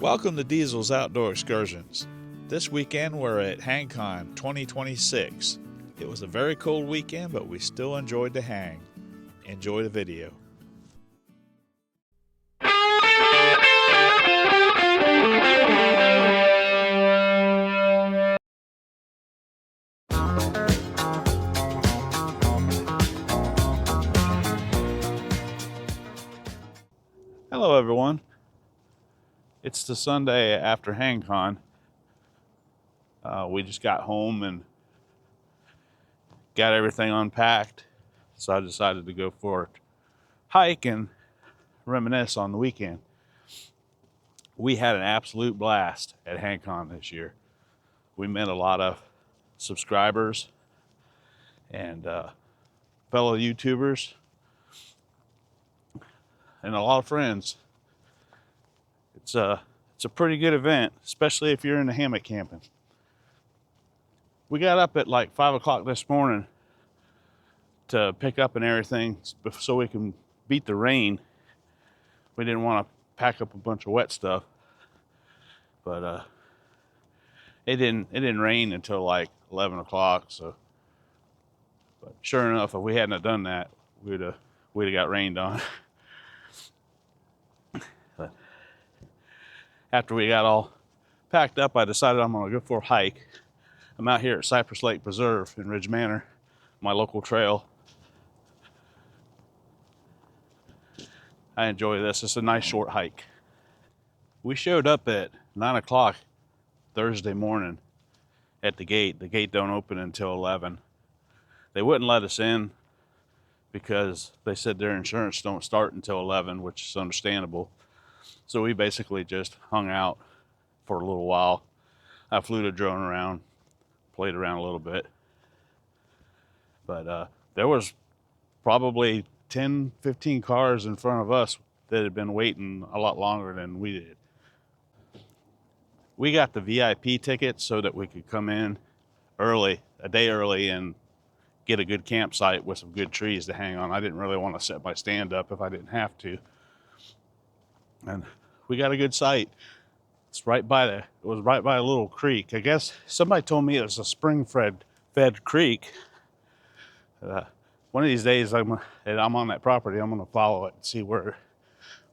Welcome to Diesel's Outdoor Excursions. This weekend we're at Hangcon 2026. It was a very cold weekend, but we still enjoyed the hang. Enjoy the video. Hello everyone. It's the Sunday after Hangcon. We just got home and got everything unpacked, so I decided to go for a hike and reminisce on the weekend. We had an absolute blast at Hangcon this year. We met a lot of subscribers and fellow YouTubers and a lot of friends. It's a pretty good event, especially if you're into hammock camping. We got up at like 5 o'clock this morning to pick up and everything so we can beat the rain. We didn't want to pack up a bunch of wet stuff, but it didn't rain until like 11 o'clock. So, but sure enough, if we hadn't have done that, we'd have got rained on. But after we got all packed up, I decided I'm going to go for a hike. I'm out here at Cypress Lake Preserve in Ridge Manor, my local trail. I enjoy this. It's a nice short hike. We showed up at 9 o'clock Thursday morning at the gate. The gate don't open until 11. They wouldn't let us in because they said their insurance don't start until 11, which is understandable. So we basically just hung out for a little while. I flew the drone around, played around a little bit. But there was probably 10, 15 cars in front of us that had been waiting a lot longer than we did. We got the VIP ticket so that we could come in early, a day early, and get a good campsite with some good trees to hang on. I didn't really want to set my stand up if I didn't have to. And we got a good site. It was right by a little creek. I guess somebody told me it was a spring-fed creek. One of these days, I'm on that property. I'm gonna follow it and see where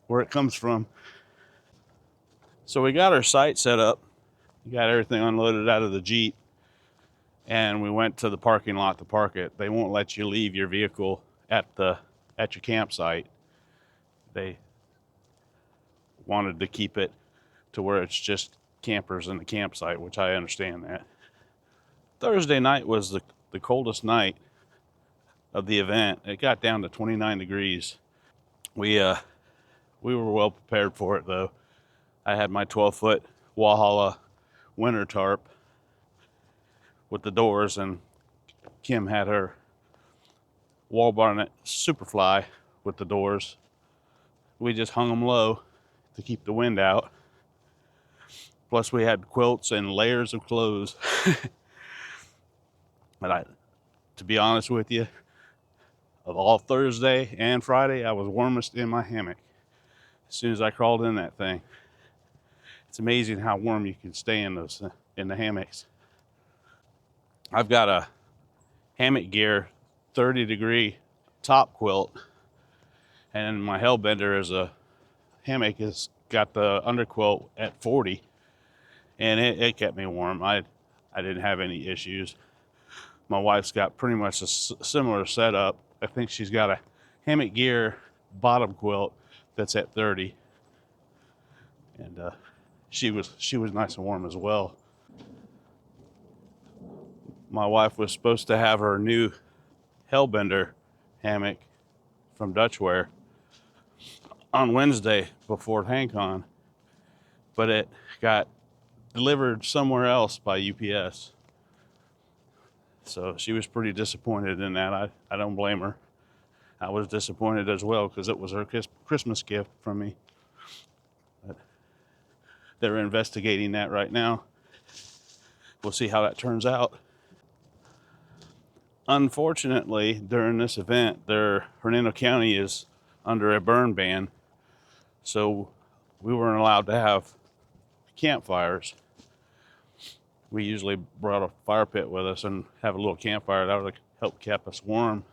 it comes from. So we got our site set up. We got everything unloaded out of the Jeep, and we went to the parking lot to park it. They won't let you leave your vehicle at your campsite. They wanted to keep it to where it's just campers in the campsite, which I understand that. Thursday night was the coldest night of the event. It got down to 29 degrees. We were well prepared for it though. I had my 12-foot Walhalla winter tarp with the doors, and Kim had her wall barnet Superfly with the doors. We just hung them low to keep the wind out. Plus we had quilts and layers of clothes. But to be honest with you, of all Thursday and Friday, I was warmest in my hammock as soon as I crawled in that thing. It's amazing how warm you can stay in the hammocks. I've got a Hammock Gear 30-degree top quilt, and my Hellbender is a hammock has got the underquilt at 40, and it kept me warm. I didn't have any issues. My wife's got pretty much a similar setup. I think she's got a Hammock Gear bottom quilt that's at 30, and she was nice and warm as well. My wife was supposed to have her new Hellbender hammock from Dutchware on Wednesday before Hangcon, but it got delivered somewhere else by UPS. So she was pretty disappointed in that. I don't blame her. I was disappointed as well because it was her Christmas gift from me. But they're investigating that right now. We'll see how that turns out. Unfortunately, during this event, Hernando County is under a burn ban. So we weren't allowed to have campfires. We usually brought a fire pit with us and have a little campfire. That would help keep us warm.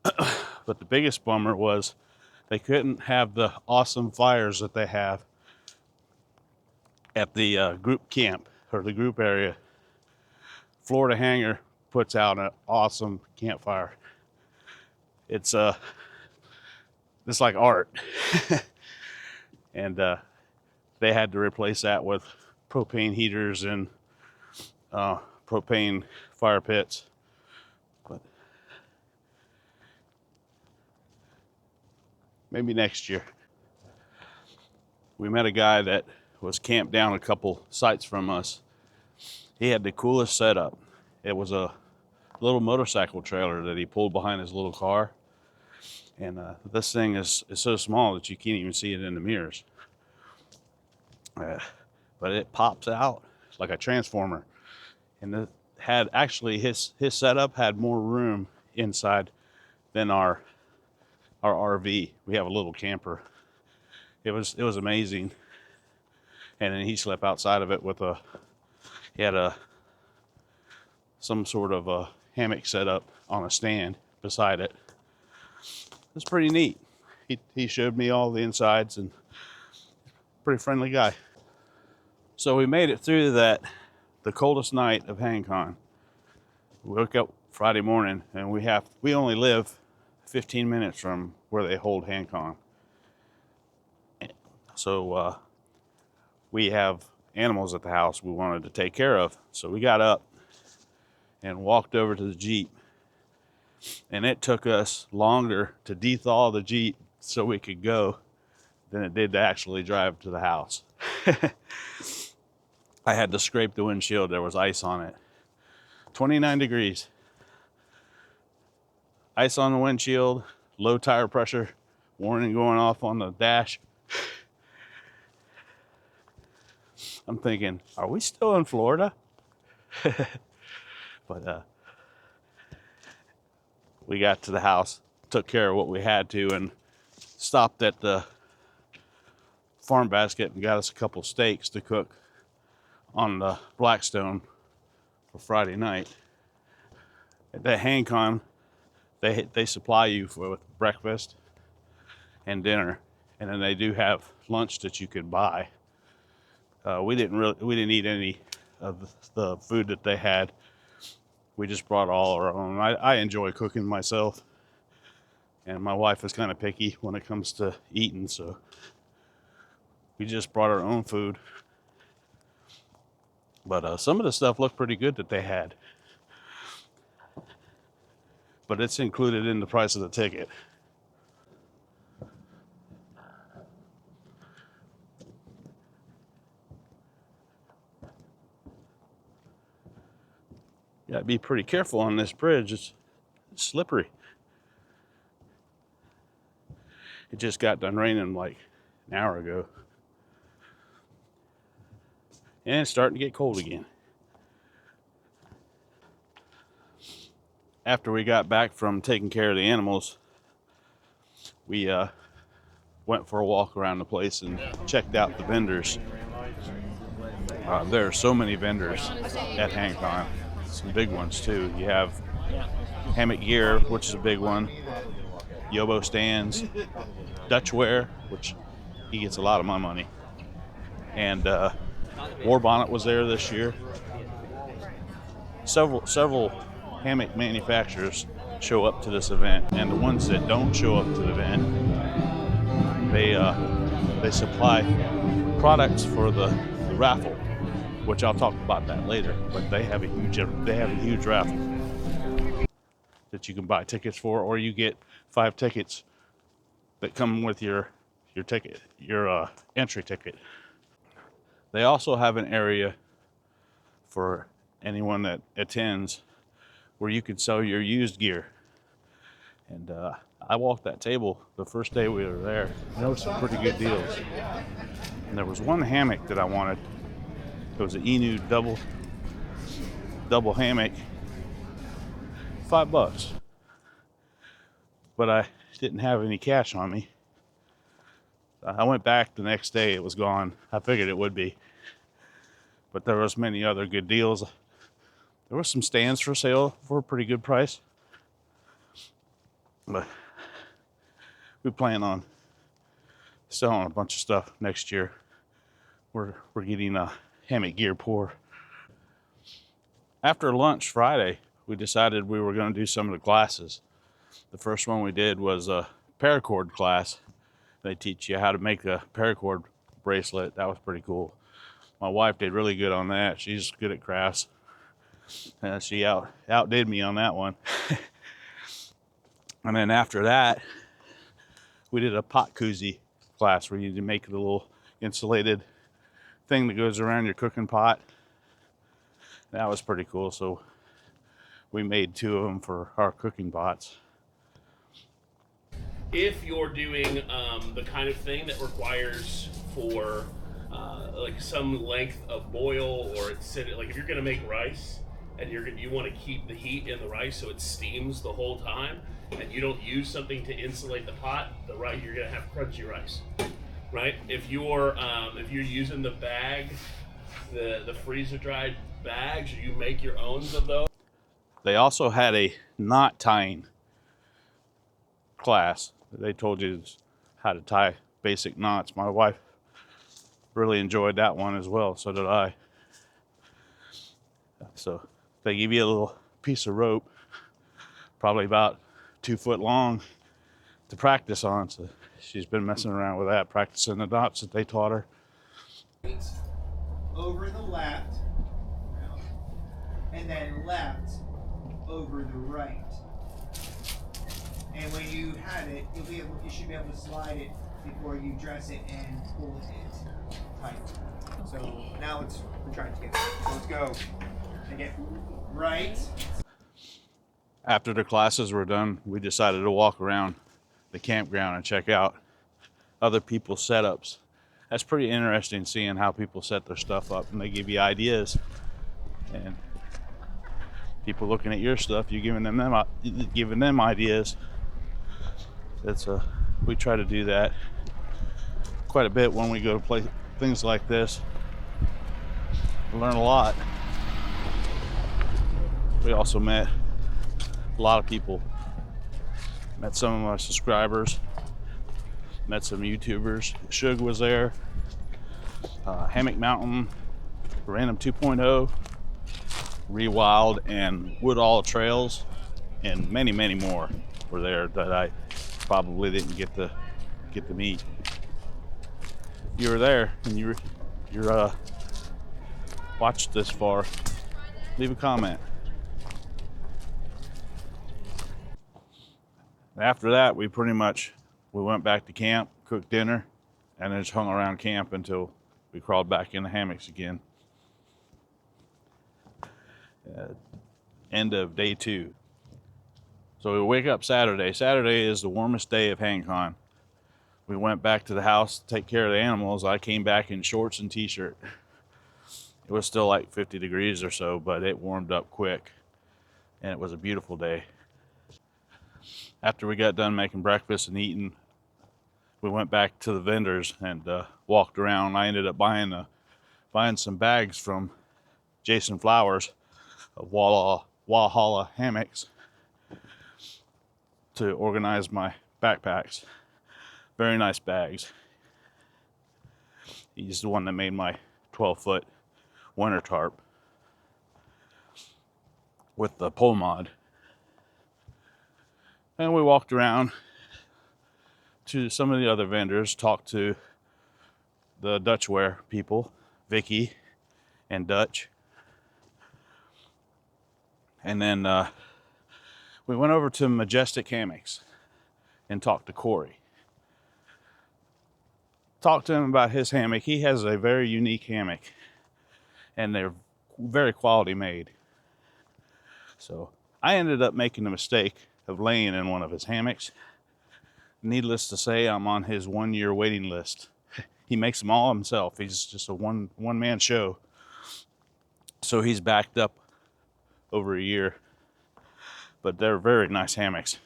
But the biggest bummer was they couldn't have the awesome fires that they have at the group camp or the group area. Florida Hangar puts out an awesome campfire. It's like art. And they had to replace that with propane heaters and propane fire pits. But maybe next year. We met a guy that was camped down a couple sites from us. He had the coolest setup. It was a little motorcycle trailer that he pulled behind his little car. And this thing is so small that you can't even see it in the mirrors. But it pops out like a transformer. And it had actually his setup had more room inside than our RV. We have a little camper. It was amazing. And then he slept outside of it with he had some sort of a hammock set up on a stand beside it. It's pretty neat. He showed me all the insides, and pretty friendly guy. So we made it through the coldest night of Hangcon. We woke up Friday morning, and we only live 15 minutes from where they hold Hangcon. So we have animals at the house we wanted to take care of. So we got up and walked over to the Jeep. And it took us longer to dethaw the Jeep so we could go than it did to actually drive to the house. I had to scrape the windshield. There was ice on it. 29 degrees. Ice on the windshield, low tire pressure, warning going off on the dash. I'm thinking, are we still in Florida? But we got to the house, took care of what we had to, and stopped at the Farm Basket and got us a couple steaks to cook on the Blackstone for Friday night. At the Hangcon, they supply you with breakfast and dinner, and then they do have lunch that you can buy. We didn't eat any of the food that they had. We just brought all our own. I enjoy cooking myself, and my wife is kind of picky when it comes to eating, so we just brought our own food. But some of the stuff looked pretty good that they had. But it's included in the price of the ticket. You gotta be pretty careful on this bridge. It's slippery. It just got done raining like an hour ago. And it's starting to get cold again. After we got back from taking care of the animals, we went for a walk around the place and checked out the vendors. There are so many vendors at Hangcon. Some big ones too. You have Hammock Gear, which is a big one. Yobo stands, Dutchware, which he gets a lot of my money. And War Bonnet was there this year. Several hammock manufacturers show up to this event, and the ones that don't show up to the event, they supply products for the raffle, which I'll talk about that later. But they have a huge raffle that you can buy tickets for, or you get 5 tickets that come with your ticket, your entry ticket. They also have an area for anyone that attends where you can sell your used gear. And I walked that table the first day we were there. There were some pretty good deals. And there was one hammock that I wanted. It was an Inu double hammock, $5. But I didn't have any cash on me. I went back the next day, it was gone. I figured it would be. but there was many other good deals. There were some stands for sale for a pretty good price, but we plan on selling a bunch of stuff next year. We're getting a hammock gear pour. After lunch Friday, we decided we were going to do some of the classes. The first one we did was a paracord class. They teach you how to make a paracord bracelet. That was pretty cool. My wife did really good on that. She's good at crafts. And she outdid me on that one. And then after that, we did a pot koozie class where you make a little insulated thing that goes around your cooking pot. That was pretty cool. So we made 2 of them for our cooking pots. If you're doing the kind of thing that requires for like some length of boil, or it's like if you're going to make rice and you want to keep the heat in the rice so it steams the whole time, and you don't use something to insulate the pot, you're going to have crunchy rice, right? If you're using the bag, the freezer dried bags, you make your own of those. They also had a knot tying class. They told you how to tie basic knots. My wife really enjoyed that one as well. So did I. So they give you a little piece of rope, probably about 2 foot long, to practice on. So she's been messing around with that, practicing the knots that they taught her. Over the left, and then left over the right. And when you have it, you should be able to slide it before you dress it and pull it tight. So now we're trying to get it. So let's go. Again, right. After the classes were done, we decided to walk around the campground and check out other people's setups. That's pretty interesting, seeing how people set their stuff up, and they give you ideas. And people looking at your stuff, you giving them ideas. We try to do that quite a bit when we go to play things like this. We learn a lot. We also met a lot of people. Met some of my subscribers. Met some YouTubers. Suge was there. Hammock Mountain, Random 2.0, Rewild, and Woodall Trails, and many, many more were there that I probably didn't get to meet. If you were there and you're watched this far, leave a comment. After that, we went back to camp, cooked dinner, and then just hung around camp until we crawled back in the hammocks again. End of day 2. So we wake up Saturday. Saturday is the warmest day of Hangcon. We went back to the house to take care of the animals. I came back in shorts and t-shirt. It was still like 50 degrees or so, but it warmed up quick, and it was a beautiful day. After we got done making breakfast and eating, we went back to the vendors and walked around. I ended up buying some bags from Jason Flowers of Walhalla Hammocks to organize my backpacks. Very nice bags. He's the one that made my 12-foot winter tarp with the pole mod. And we walked around to some of the other vendors, talked to the Dutchware people, Vicky and Dutch. And then we went over to Majestic Hammocks and talked to Corey. Talked to him about his hammock. He has a very unique hammock, and they're very quality made. So I ended up making the mistake of laying in one of his hammocks. Needless to say, I'm on his 1-year waiting list. He makes them all himself. He's just a one-man show. So he's backed up over a year. But they're very nice hammocks.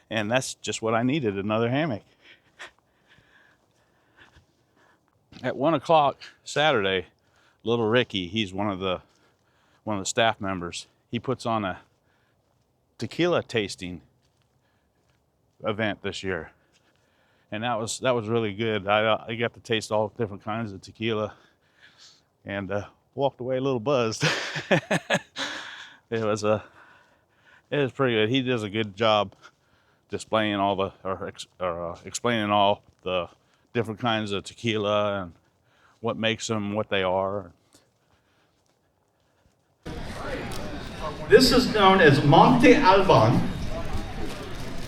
And that's just what I needed, another hammock. At 1 o'clock Saturday, little Ricky, he's one of the staff members. He puts on a tequila tasting event this year, and that was really good. I got to taste all different kinds of tequila, and walked away a little buzzed. It was pretty good. He does a good job displaying all the explaining all the different kinds of tequila and what makes them what they are. This is known as Monte Alban.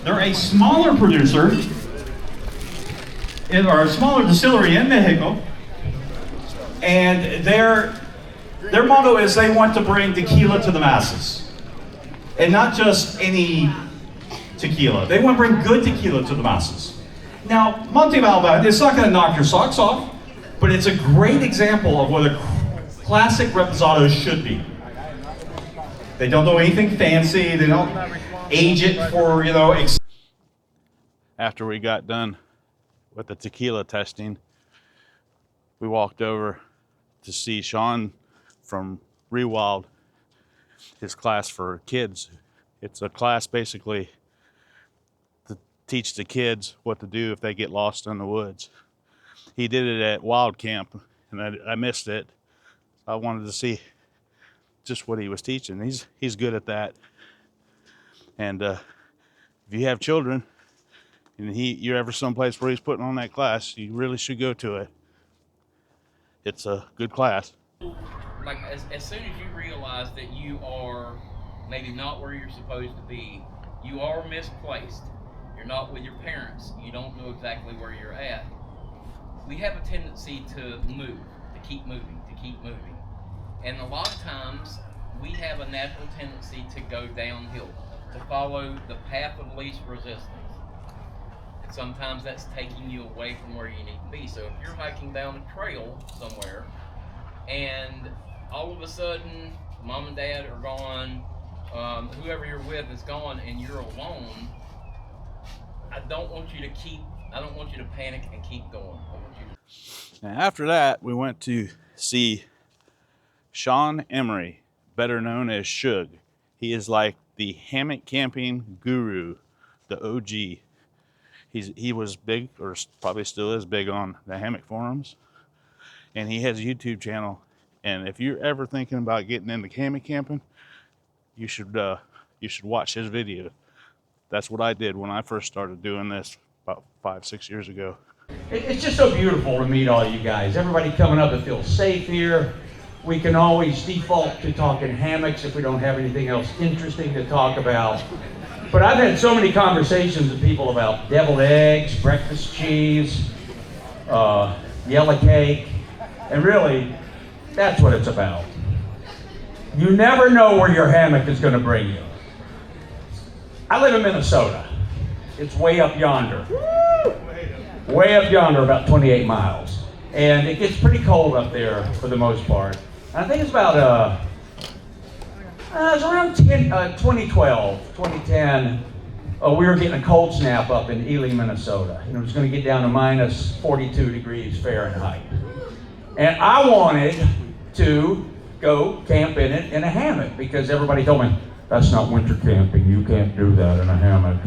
They're a smaller producer or a smaller distillery in Mexico, and their motto is they want to bring tequila to the masses, and not just any tequila. They want to bring good tequila to the masses. Now, Monte Alban, it's not going to knock your socks off, but it's a great example of what a classic reposado should be. They don't do anything fancy. They don't age it for, After we got done with the tequila testing, we walked over to see Sean from Rewild, his class for kids. It's a class basically to teach the kids what to do if they get lost in the woods. He did it at Wild Camp, and I missed it. I wanted to see just what he was teaching. He's good at that. And if you have children and you're ever someplace where he's putting on that class, you really should go to it. It's a good class. Like as soon as you realize that you are maybe not where you're supposed to be, you are misplaced. You're not with your parents. You don't know exactly where you're at. We have a tendency to move, to keep moving, to keep moving. And a lot of times, we have a natural tendency to go downhill, to follow the path of least resistance. And sometimes that's taking you away from where you need to be. So if you're hiking down a trail somewhere, and all of a sudden, mom and dad are gone, whoever you're with is gone, and you're alone, I don't want you to panic and keep going. I want you to... And after that, we went to see Sean Emery, better known as Suge. He is like the hammock camping guru, the OG. He was big, or probably still is big, on the hammock forums, and he has a YouTube channel. And if you're ever thinking about getting into hammock camping, you should watch his video. That's what I did when I first started doing this about 5-6 years ago. It's just so beautiful to meet all you guys. Everybody coming up, it feels safe here. We can always default to talking hammocks if we don't have anything else interesting to talk about. But I've had so many conversations with people about deviled eggs, breakfast cheese, yellow cake, and really, that's what it's about. You never know where your hammock is going to bring you. I live in Minnesota. It's way up yonder. Way up yonder, about 28 miles. And it gets pretty cold up there for the most part. And I think it's about, it's around 2012, 2010, we were getting a cold snap up in Ely, Minnesota. And it was going to get down to minus 42 degrees Fahrenheit. And I wanted to go camp in it in a hammock because everybody told me, that's not winter camping. You can't do that in a hammock.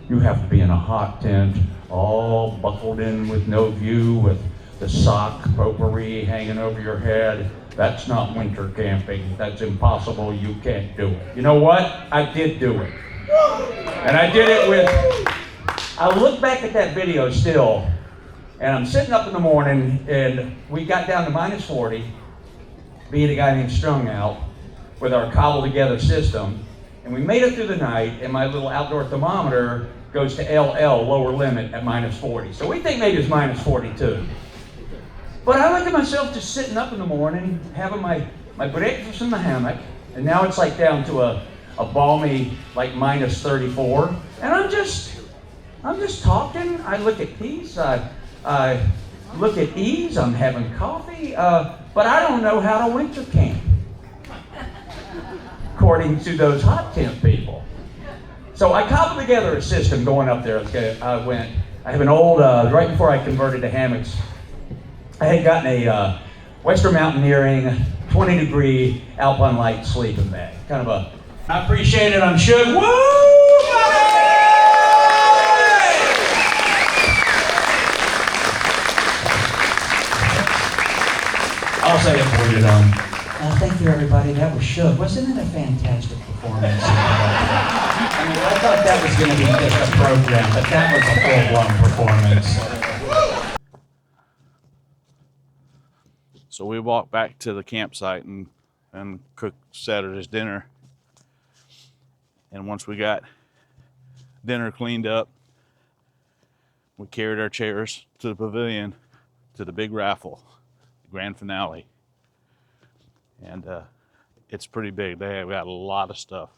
You have to be in a hot tent, all buckled in with no view, with the sock potpourri hanging over your head. That's not winter camping. That's impossible. You can't do it. You know what? I did do it. And I did it with, I look back at that video still, and I'm sitting up in the morning, and we got down to minus 40, being a guy named Strung out, with our cobbled together system, and we made it through the night, and my little outdoor thermometer goes to LL, lower limit, at minus 40. So we think maybe it's minus 42. But I look at myself just sitting up in the morning, having my breakfast in the hammock, and now it's like down to a balmy, like minus 34. And I'm just talking. I look at peace, I look at ease, I'm having coffee, but I don't know how to winter camp, according to those hot tent people. So I cobbled together a system going up there. I have an old, right before I converted to hammocks, I had gotten Western mountaineering, 20-degree alpine light sleeping bag. Kind of a, I appreciate it, I'm Suge. Woo! I'll say it for you, Don. Thank you, everybody. That was Suge. Wasn't it a fantastic performance? I mean, I thought that was going to be just a program, but that was a full-blown performance. So we walked back to the campsite and cooked Saturday's dinner. And once we got dinner cleaned up, we carried our chairs to the pavilion to the big raffle, the grand finale. And it's pretty big. They have got a lot of stuff,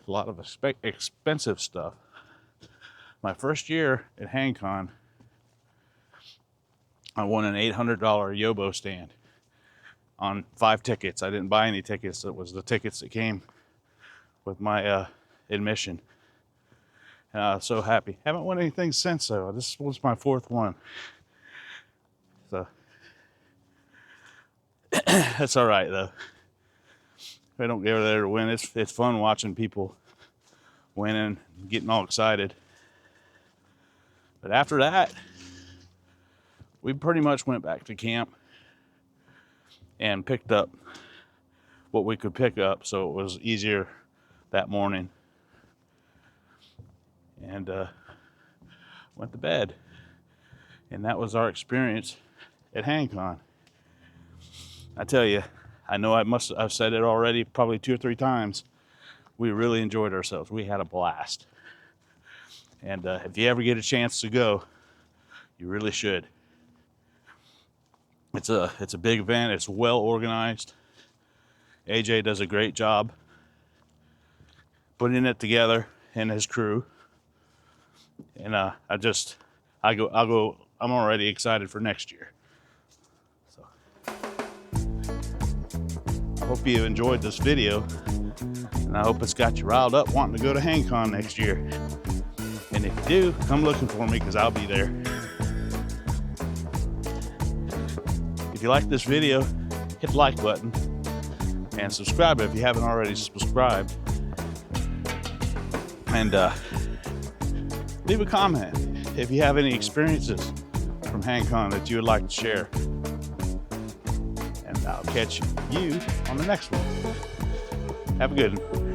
a lot of expensive stuff. My first year at Hangcon, I won an $800 Yobo stand on 5 tickets. I didn't buy any tickets. It was the tickets that came with my admission. And I was so happy. Haven't won anything since though. This was my 4th one. So that's all right though. We don't get there to win. It's fun watching people winning, getting all excited. But after that, we pretty much went back to camp and picked up what we could pick up, so it was easier that morning. And went to bed. And that was our experience at Hangcon. I tell you, I know I've said it already probably 2 or 3 times. We really enjoyed ourselves. We had a blast. And if you ever get a chance to go, you really should. It's a big event. It's well organized. AJ does a great job putting it together, and his crew. And I'm already excited for next year. So I hope you enjoyed this video, and I hope it's got you riled up wanting to go to Hangcon next year. And if you do, come looking for me because I'll be there. If you like this video, hit the like button and subscribe if you haven't already subscribed. And leave a comment if you have any experiences from Hangcon that you would like to share. And I'll catch you on the next one. Have a good one.